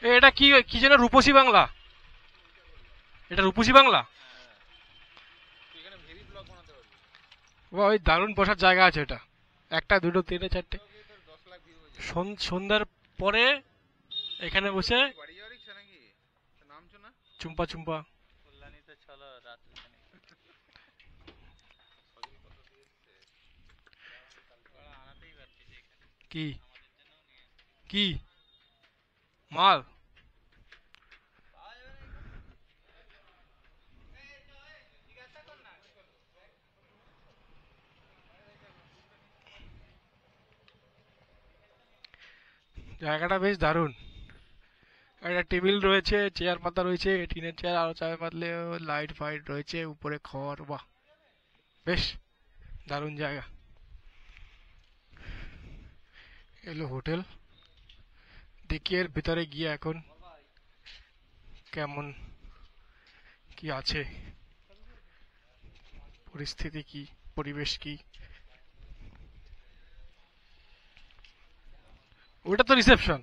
এটা কি কি যেন রূপসী বাংলা? এটা রূপসী বাংলা? ওই দারুণ বসার জায়গা আছে এটা। একটা দুটো তিনটে চারটে সন্ধ্যার পরে এখানে বসে চুম্পা চুম্পা। কি কি মাল? জায়গাটা বেশ দারুণ। একটা টেবিল রয়েছে, চেয়ার পাতা রয়েছে, টিনের চেয়ার, আরো চাপে পাতলে লাইট ফাইট রয়েছে, উপরে খড়। বাহ, বেশ দারুণ জায়গা। এলো হোটেল। দেখি এর ভিতরে গিয়ে এখন কেমন কি আছে, পরিস্থিতি কি, পরিবেশ কি। ওটা তো রিসেপশন।